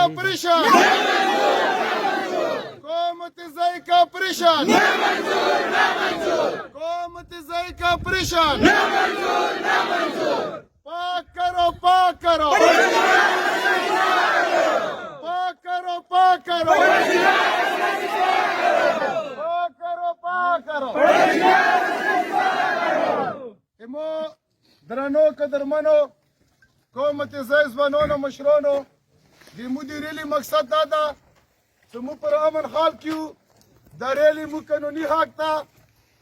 ऑपरेशन कोमतजाई का ऑपरेशन कोमतजाई का ऑपरेशन पाक करो पाक करो पाक करो पाक करो पाक करो पाक करो इमो درنو قدرمنو کومتزای ځوانانو مشرانو د مدیر ریلی مقصد دا ده چې موږ پر امن حال کیو د ریلی مو قانوني حق ته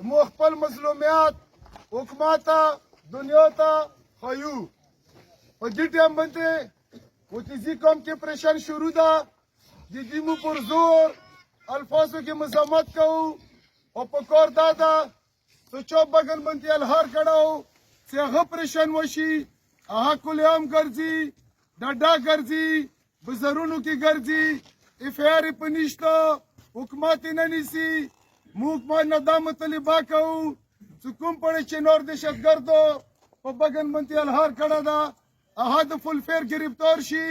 مو خپل مظلومیات حکومت ته دنیا ته خیو په دې ټایم باندې وتیزي قوم کې پریشان شروع ده د دې مو پر زور الفاظو کې مزاحمت کوو او په کار دا ده چې چوپ بغل باندې الهار کړو چې هغه پریشان وشي هغه کلیام ګرځي ډاډا ګرځي بزرونو کې ګرځي افیار په نشته حکومت نه نیسي موږ باندې دا مطالبه کوو چې کوم پړ چې نور دهشتګردو په بغن باندې الهار کړه دا هغه د فل فیر گرفتار شي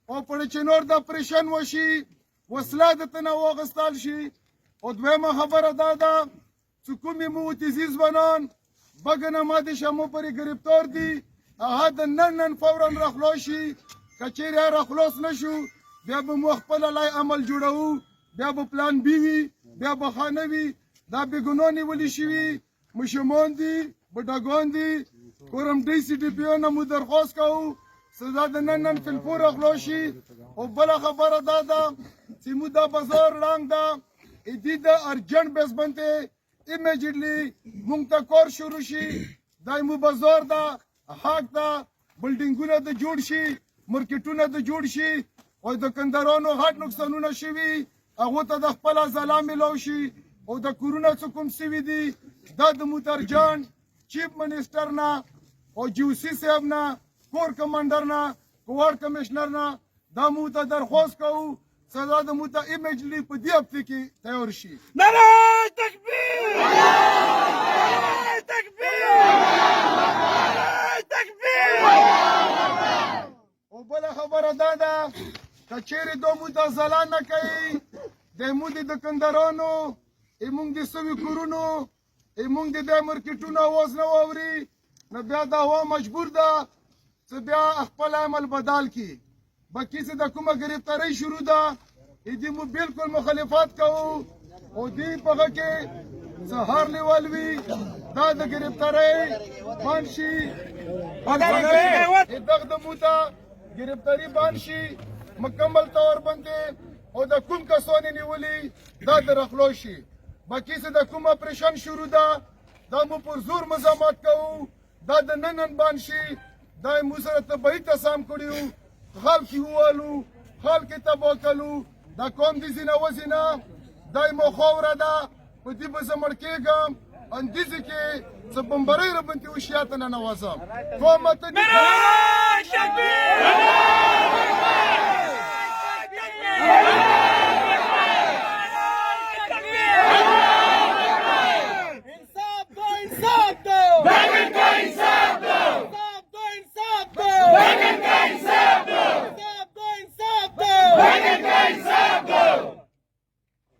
او پړ چې نور دا پریشان وشي وسله د تنوع غستال شي او دویمه خبره دا ده چې کومې مو تیزیز بنان بغن ماده شمو پرې گرفتار دي هغه د نن فورا راخلاصي کچېره راخلاص نشو بیا به مو خپل لای عمل جوړو بیا به پلان بي وي بیا به خانه وي دا بګونونی ولي شي مشمون دي بډاګون دي کورم ډي سي ډي پی او مو درخواست کوو سزا د نن فلپور راخلاصي او بل خبره دا ده چې مو دا بازار رنګ ده دې د ارجنټ بیس باندې immediately مونږ ته کار شروع شي دای مو بازار ده حق ده بلډینګونه د جوړ شي مارکیټونه د جوړ شي او د کندارانو غټ نقصانونه شوي هغه ته د خپل ځلا ملو شي او د کورونا څخه سوي دي د موترجان چیف منسٹر نه او جوسی صاحب نه کور کمانډر نه کوار کمشنر نه دا مو ته درخواست کوو سزا د مو ته ایمیجلی په دې هفته کې تیار شي نعره تکبیر نعره تکبیر نعره تکبیر او بل خبره دا ده کچېرې دو مو ته ځلا نه کوي د مو د کندارانو ایمونږ د سوي کورونو ایمونږ د مارکیټونو اواز نه واوري نو بیا دا هوا مجبور ده چې بیا خپل عمل بدل کړي باقي څه د کومه گرفتاری شروع ده دې مو بالکل مخالفت کوو او دې په هغه کې سهار لیول وي دا د گرفتاری بند شي دغه د مو ته گرفتاری بند شي مکمل طور باندې او د کوم کسانو نیولي دا د رخلو شي باقي څه د کومه پریشان شروع ده دا مو پر زور مزاحمت کوو دا د نن بند شي دا مو سره طبعي تسام کړیو خلک ووالو خلک تباه کړو دا قوم دې زینه وزینه دای مو خوره ده په دې به زه مړ کېږم اندیزې کې څه بمبرۍ راباندې وشیاته ننوځم قومت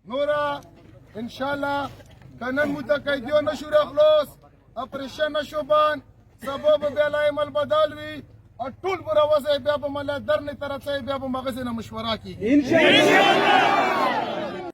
نورا انشاءالله کنن متقیدیو نشو رخلوص اپریشن نشو بان سبب بیا عمل بدل وي او ټول بر اوسه بیا په مله درنه ترڅه بیا په مغزه مشوره کی ان شاء الله